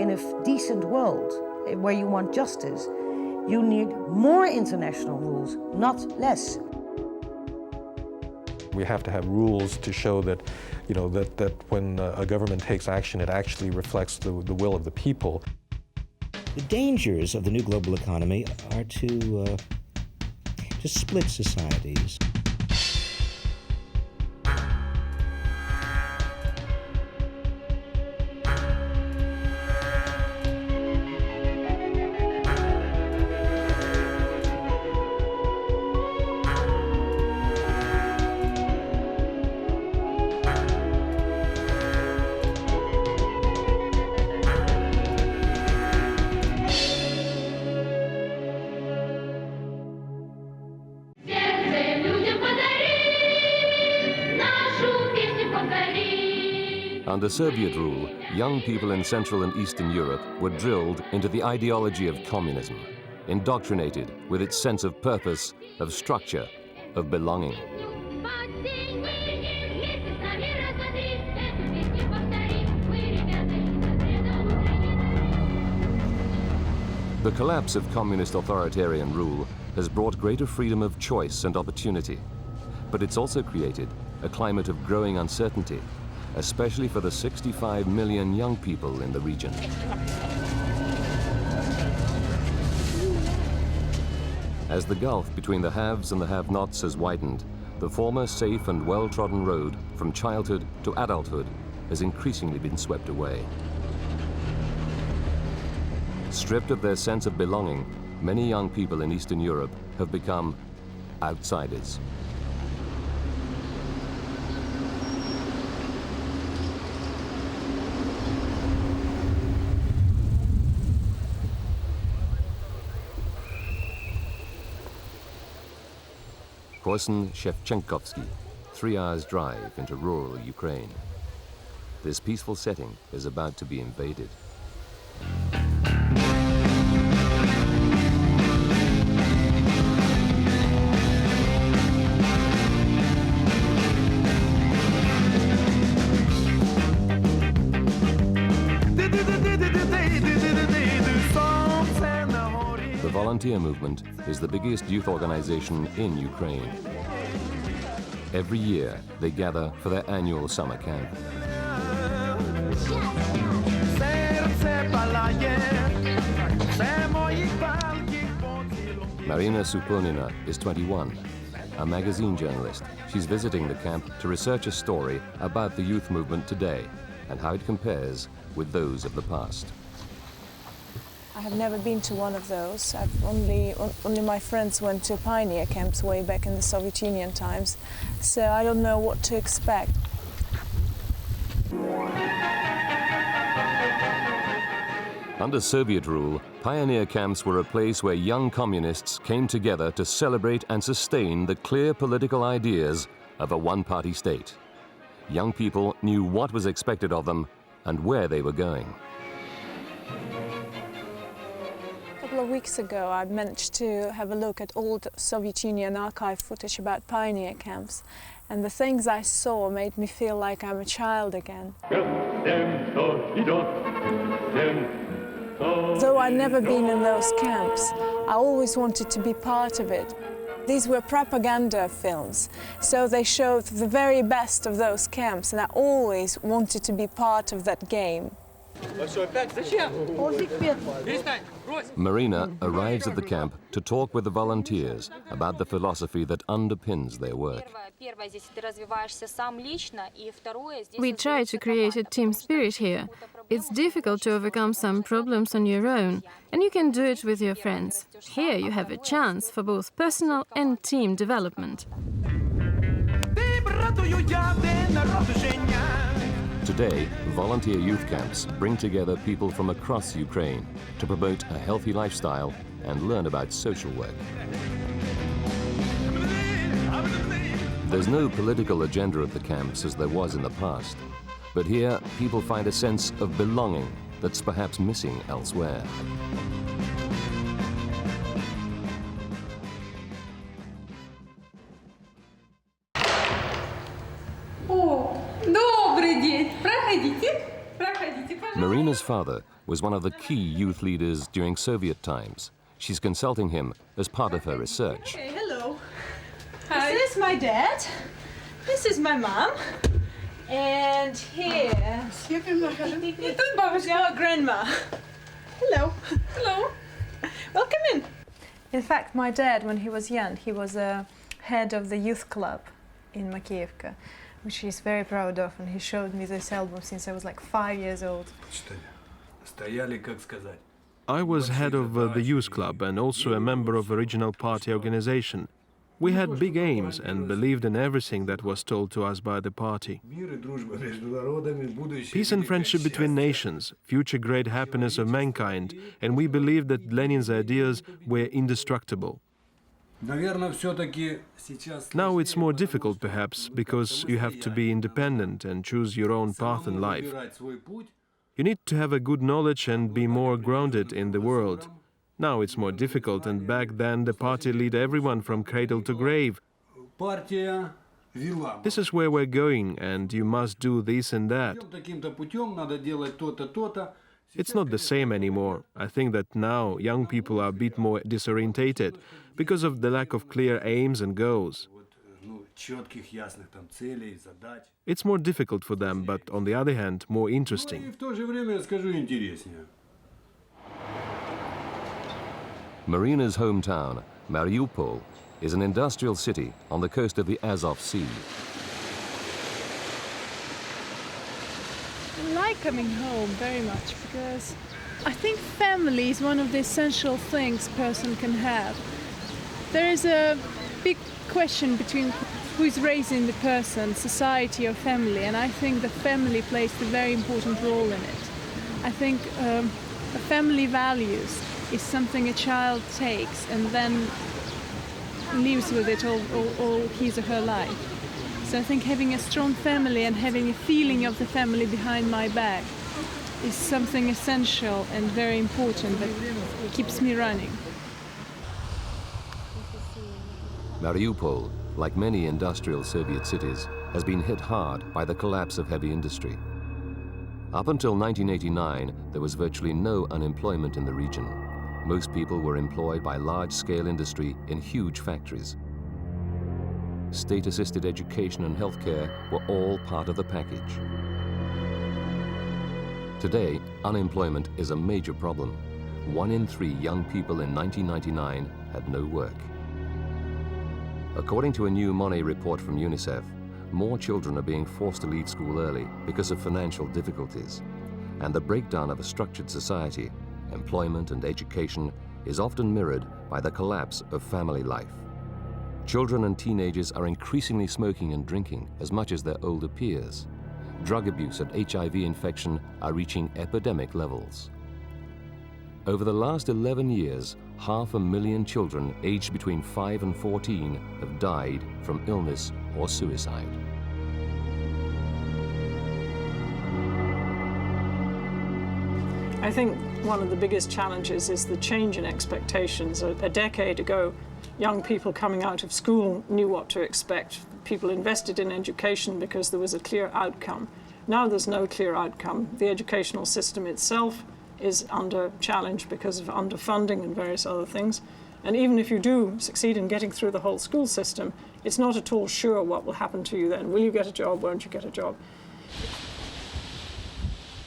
in a decent world where you want justice, you need more international rules, not less. We have to have rules to show that, that when a government takes action, it actually reflects the will of the people. The dangers of the new global economy are to split societies. Under Soviet rule, young people in Central and Eastern Europe were drilled into the ideology of communism, indoctrinated with its sense of purpose, of structure, of belonging. The collapse of communist authoritarian rule has brought greater freedom of choice and opportunity, but it's also created a climate of growing uncertainty, especially for the 65 million young people in the region. As the gulf between the haves and the have-nots has widened, the former safe and well-trodden road from childhood to adulthood has increasingly been swept away. Stripped of their sense of belonging, many young people in Eastern Europe have become outsiders. Korsun-Shevchenkovsky, 3 hours drive into rural Ukraine. This peaceful setting is about to be invaded. The volunteer movement is the biggest youth organization in Ukraine. Every year, they gather for their annual summer camp. Marina Suponina is 21, a magazine journalist. She's visiting the camp to research a story about the youth movement today and how it compares with those of the past. I have never been to one of those. Only my friends went to pioneer camps way back in the Soviet Union times, so I don't know what to expect. Under Soviet rule, pioneer camps were a place where young communists came together to celebrate and sustain the clear political ideas of a one-party state. Young people knew what was expected of them and where they were going. A couple of weeks ago, I managed to have a look at old Soviet Union archive footage about pioneer camps, and the things I saw made me feel like I'm a child again. Though I'd never been in those camps, I always wanted to be part of it. These were propaganda films, so they showed the very best of those camps, and I always wanted to be part of that game. Marina arrives at the camp to talk with the volunteers about the philosophy that underpins their work. We try to create a team spirit here. It's difficult to overcome some problems on your own, and you can do it with your friends. Here you have a chance for both personal and team development. Today, volunteer youth camps bring together people from across Ukraine to promote a healthy lifestyle and learn about social work. There's no political agenda at the camps as there was in the past, but here people find a sense of belonging that's perhaps missing elsewhere. О, добрый день! Проходите, проходите, пожалуйста. Marina's father was one of the key youth leaders during Soviet times. She's consulting him as part of her research. Okay, hello. Hi. This is my dad. This is my mom. And here... our grandma. Hello. Hello. Welcome in. In fact, my dad, when he was young, he was a head of the youth club in Makiivka, which he's very proud of, and he showed me this album since I was like 5 years old. I was head of the youth club and also a member of original party organization. We had big aims and believed in everything that was told to us by the party. Peace and friendship between nations, future great happiness of mankind, and we believed that Lenin's ideas were indestructible. Now it's more difficult perhaps, because you have to be independent and choose your own path in life. You need to have a good knowledge and be more grounded in the world. Now it's more difficult, and back then the party led everyone from cradle to grave. This is where we're going, and you must do this and that. It's not the same anymore. I think that now young people are a bit more disorientated because of the lack of clear aims and goals. It's more difficult for them, but on the other hand, more interesting. Marina's hometown, Mariupol, is an industrial city on the coast of the Azov Sea. I like coming home very much because I think family is one of the essential things a person can have. There is a big question between who is raising the person, society or family, and I think the family plays a very important role in it. I think the family values is something a child takes and then lives with it all his or her life. So I think having a strong family and having a feeling of the family behind my back is something essential and very important that keeps me running. Mariupol, like many industrial Soviet cities, has been hit hard by the collapse of heavy industry. Up until 1989, there was virtually no unemployment in the region. Most people were employed by large-scale industry in huge factories. State-assisted education and healthcare were all part of the package. Today, unemployment is a major problem. 1 in 3 young people in 1999 had no work. According to a new Money report from UNICEF, more children are being forced to leave school early because of financial difficulties. And the breakdown of a structured society, employment and education, is often mirrored by the collapse of family life. Children and teenagers are increasingly smoking and drinking as much as their older peers. Drug abuse and HIV infection are reaching epidemic levels. Over the last 11 years, 500,000 children aged between 5 and 14 have died from illness or suicide. I think one of the biggest challenges is the change in expectations. A decade ago, young people coming out of school knew what to expect. People invested in education because there was a clear outcome. Now there's no clear outcome. The educational system itself is under challenge because of underfunding and various other things. And even if you do succeed in getting through the whole school system, it's not at all sure what will happen to you then. Will you get a job? Won't you get a job?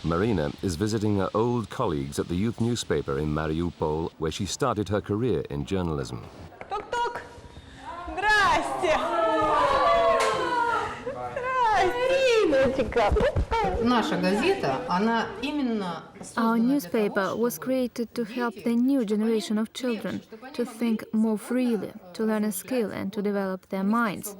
Marina is visiting her old colleagues at the youth newspaper in Mariupol, where she started her career in journalism. Тук-тук! Здрасте! Our newspaper was created to help the new generation of children to think more freely, to learn a skill and to develop their minds.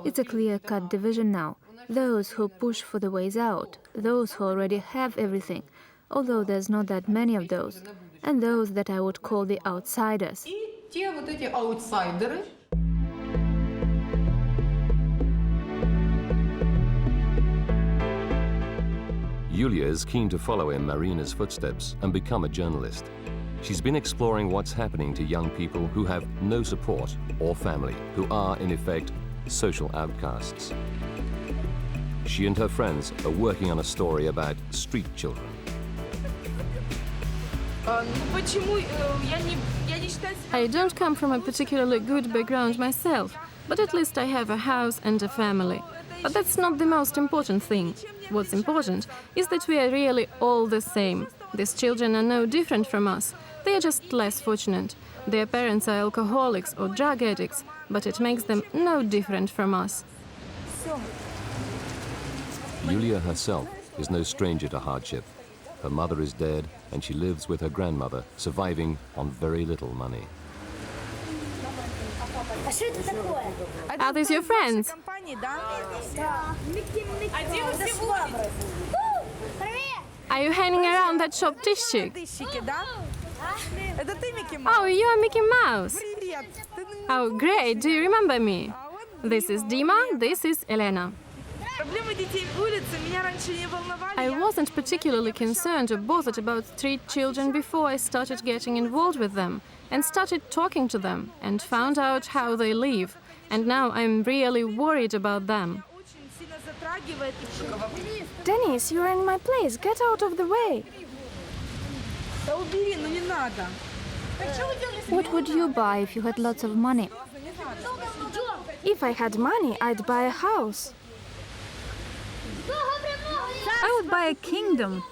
It's a clear-cut division now. Those who push for the ways out, those who already have everything, although there's not that many of those, and those that I would call the outsiders. Yulia is keen to follow in Marina's footsteps and become a journalist. She's been exploring what's happening to young people who have no support or family, who are, in effect, social outcasts. She and her friends are working on a story about street children. I don't come from a particularly good background myself, but at least I have a house and a family. But that's not the most important thing. What's important is that we are really all the same. These children are no different from us. They are just less fortunate. Their parents are alcoholics or drug addicts, but it makes them no different from us. Yulia herself is no stranger to hardship. Her mother is dead, and she lives with her grandmother, surviving on very little money. Are these your friends? Are you hanging around that shop Tishchik? Oh, you're Mickey Mouse. Oh, great. Do you remember me? This is Dima, this is Elena. I wasn't particularly concerned or bothered about street children before I started getting involved with them and started talking to them and found out how they live. And now I'm really worried about them. Dennis, you're in my place. Get out of the way. What would you buy if you had lots of money? If I had money, I'd buy a house. I would buy a kingdom.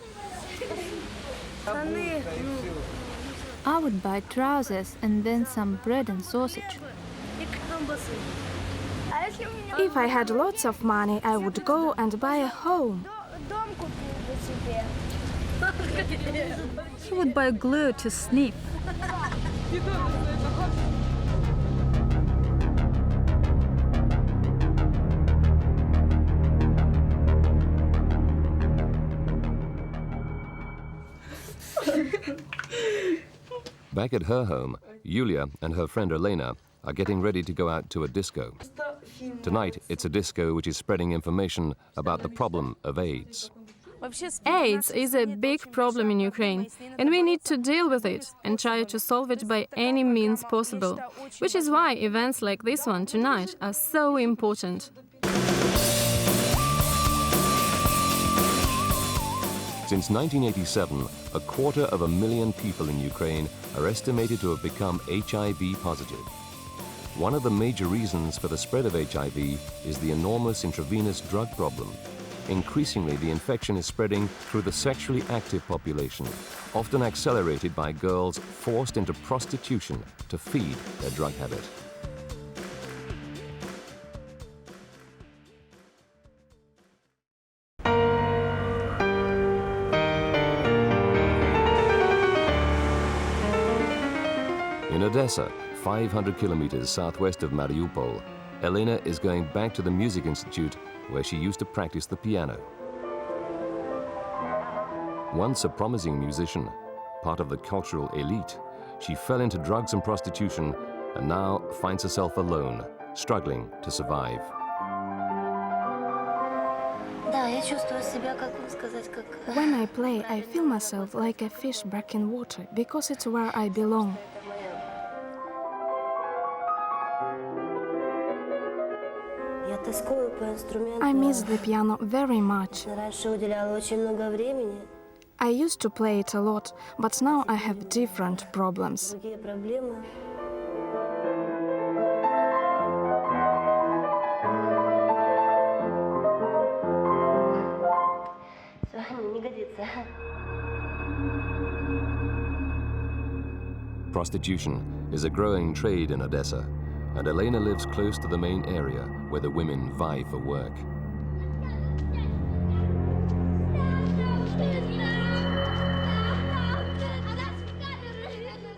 I would buy trousers and then some bread and sausage. If I had lots of money, I would go and buy a home. He would buy glue to snip. Back at her home, Yulia and her friend Elena are getting ready to go out to a disco. Tonight, it's a disco which is spreading information about the problem of AIDS. AIDS is a big problem in Ukraine, and we need to deal with it and try to solve it by any means possible, which is why events like this one tonight are so important. Since 1987, 250,000 people in Ukraine are estimated to have become HIV positive. One of the major reasons for the spread of HIV is the enormous intravenous drug problem. Increasingly, the infection is spreading through the sexually active population, often accelerated by girls forced into prostitution to feed their drug habit. In Odessa, 500 kilometers southwest of Mariupol, Elena is going back to the music institute where she used to practice the piano. Once a promising musician, part of the cultural elite, she fell into drugs and prostitution and now finds herself alone, struggling to survive. When I play, I feel myself like a fish back in water because it's where I belong. I miss the piano very much. I used to play it a lot, but now I have different problems. Prostitution is a growing trade in Odessa, and Elena lives close to the main area where the women vie for work.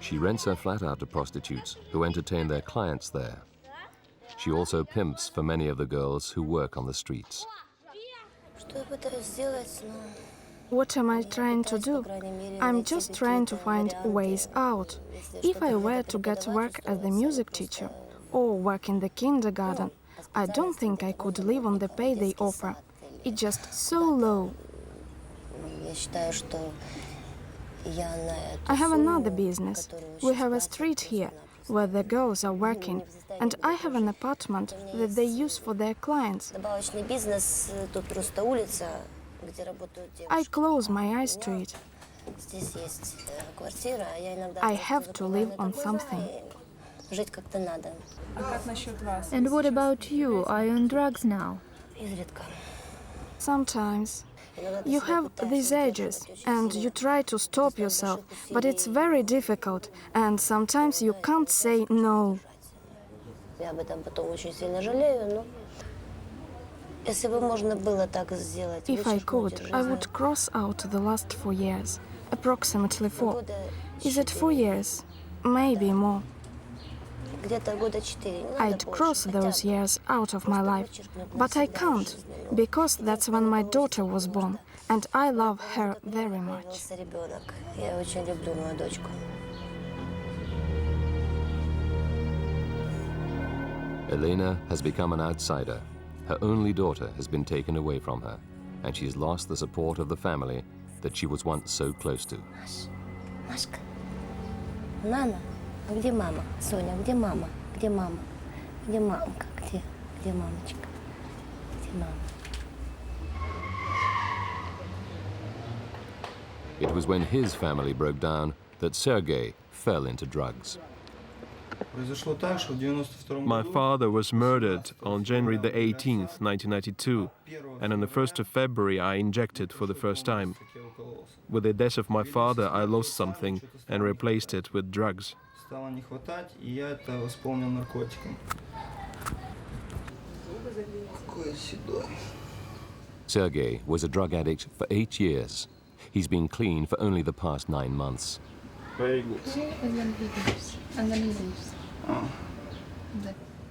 She rents her flat out to prostitutes who entertain their clients there. She also pimps for many of the girls who work on the streets. What am I trying to do? I'm just trying to find ways out. If I were to get work as the music teacher or work in the kindergarten, I don't think I could live on the pay they offer. It's just so low. I have another business. We have a street here. where the girls are working, and I have an apartment that they use for their clients. I close my eyes to it. I have to live on something. And what about you? Are you on drugs now? Sometimes. You have these urges, and you try to stop yourself, but it's very difficult, and sometimes you can't say no. If I could, I would cross out the last 4 years, approximately 4. Is it 4 years? Maybe more. I'd cross those years out of my life, but I can't, because that's when my daughter was born, and I love her very much. Elena has become an outsider. Her only daughter has been taken away from her, and she's lost the support of the family that she was once so close to. Машка, Нана, а где мама? Соня, где мама? Где мама? Где мамка? Где мамочка? Где мама? It was when his family broke down that Sergei fell into drugs. My father was murdered on January the 18th, 1992, and on the 1st of February I injected for the first time. With the death of my father, I lost something and replaced it with drugs. Sergei was a drug addict for 8 years. He's been clean for only the past 9 months. Very good.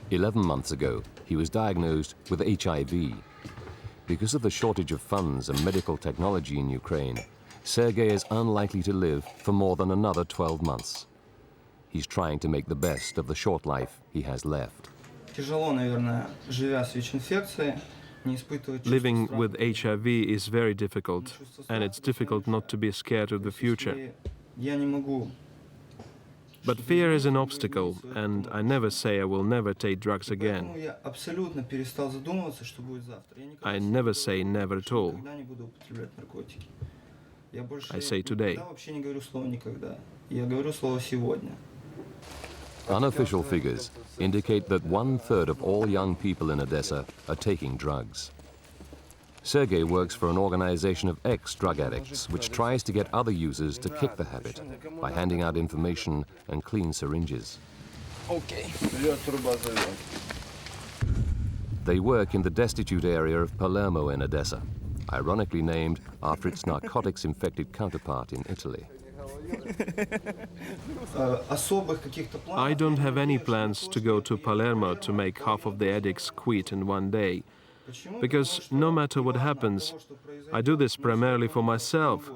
11 months ago, he was diagnosed with HIV. Because of the shortage of funds and medical technology in Ukraine, Sergei is unlikely to live for more than another 12 months. He's trying to make the best of the short life he has left. Living with HIV is very difficult, and it's difficult not to be scared of the future. But fear is an obstacle, and I never say I will never take drugs again. I never say never at all. I say today. Unofficial figures indicate that 1/3 of all young people in Odessa are taking drugs. Sergei works for an organization of ex-drug addicts which tries to get other users to kick the habit by handing out information and clean syringes. Okay. They work in the destitute area of Palermo in Odessa, ironically named after its narcotics-infected counterpart in Italy. I don't have any plans to go to Palermo to make half of the addicts quit in one day. Because no matter what happens, I do this primarily for myself.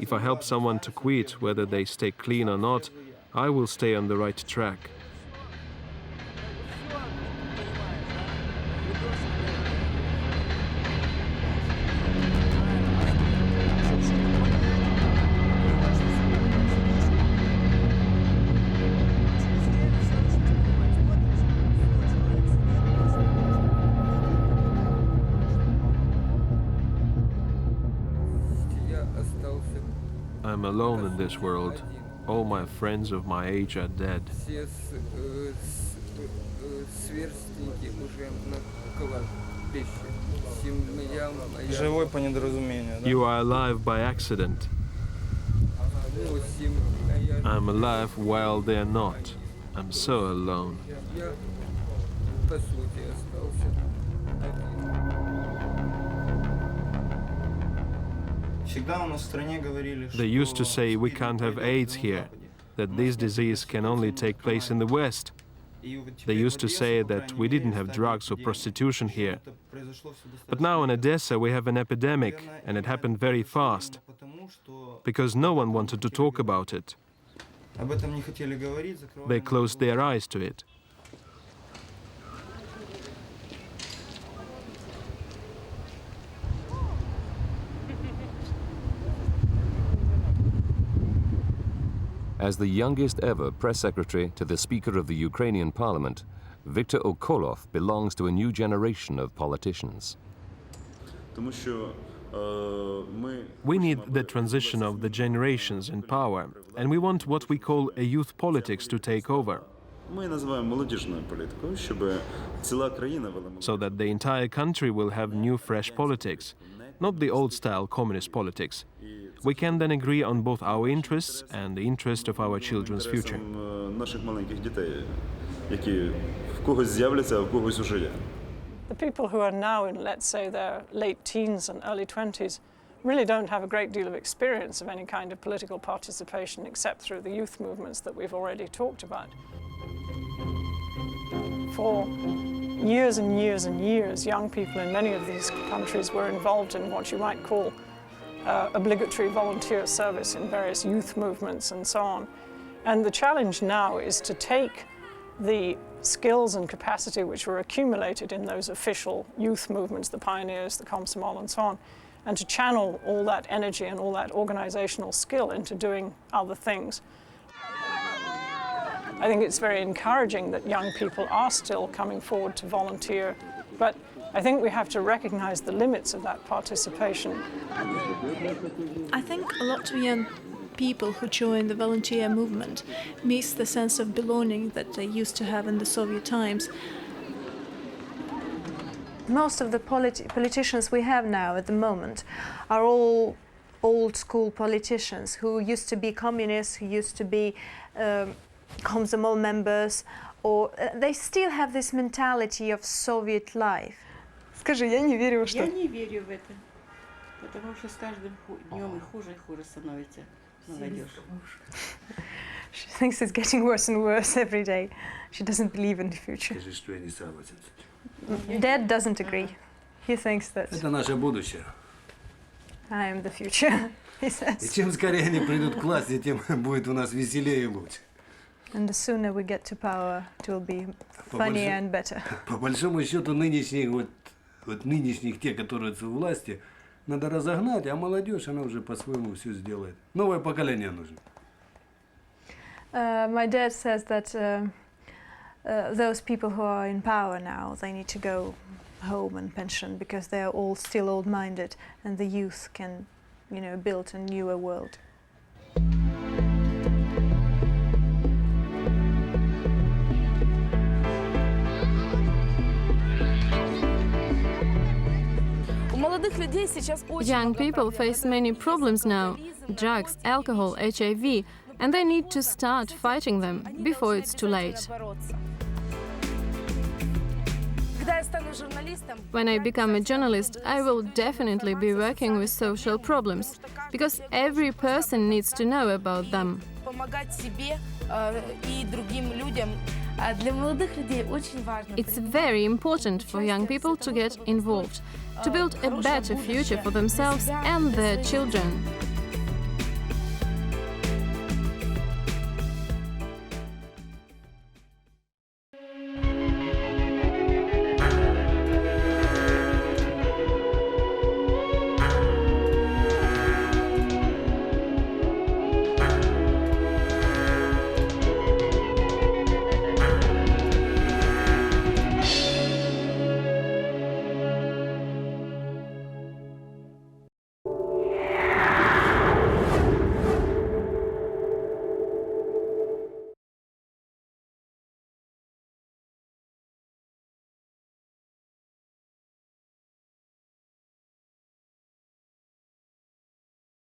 If I help someone to quit, whether they stay clean or not, I will stay on the right track. I'm alone in this world. All my friends of my age are dead. You are alive by accident. I'm alive while they're not. I'm so alone. They used to say we can't have AIDS here, that this disease can only take place in the West. They used to say that we didn't have drugs or prostitution here. But now in Odessa we have an epidemic, and it happened very fast, because no one wanted to talk about it. They closed their eyes to it. As the youngest ever press secretary to the Speaker of the Ukrainian Parliament, Viktor Okolov belongs to a new generation of politicians. We need the transition of the generations in power, and we want what we call a youth politics to take over, so that the entire country will have new fresh politics, not the old-style communist politics. We can then agree on both our interests and the interest of our children's future. The people who are now in, let's say, their late teens and early 20s really don't have a great deal of experience of any kind of political participation except through the youth movements that we've already talked about. For years and years and years, young people in many of these countries were involved in what you might call obligatory volunteer service in various youth movements and so on. And the challenge now is to take the skills and capacity which were accumulated in those official youth movements, the pioneers, the Komsomol and so on, and to channel all that energy and all that organizational skill into doing other things. I think it's very encouraging that young people are still coming forward to volunteer, but I think we have to recognize the limits of that participation. I think a lot of young people who join the volunteer movement miss the sense of belonging that they used to have in the Soviet times. Most of the politicians we have now at the moment are all old-school politicians who used to be communists, who used to be Komsomol members, or they still have this mentality of Soviet life. Скажи, я не верю, что... Я не верю в это, потому что с каждым днем и хуже становится молодежь. She thinks it's getting worse and worse every day. She doesn't believe in the future. Скажи, что я не согласен. Dad doesn't agree. He thinks that Это наше будущее. I am the future, he says. И чем скорее они придут к власти, тем будет у нас веселее и лучше. And the sooner we get to power, it will be funnier and better. По большому счету нынешних нынешних те, которые у власти, надо разогнать, а молодежь она уже по-своему все сделает. Новое поколение нужно. My dad says that those people who are in power now, they need to go home and pension because they are all still old-minded, and the youth can, build a newer world. Young people face many problems now: drugs, alcohol, HIV, and they need to start fighting them before it's too late. When I become a journalist, I will definitely be working with social problems, because every person needs to know about them. It's very important for young people to get involved, to build a better future for themselves and their children.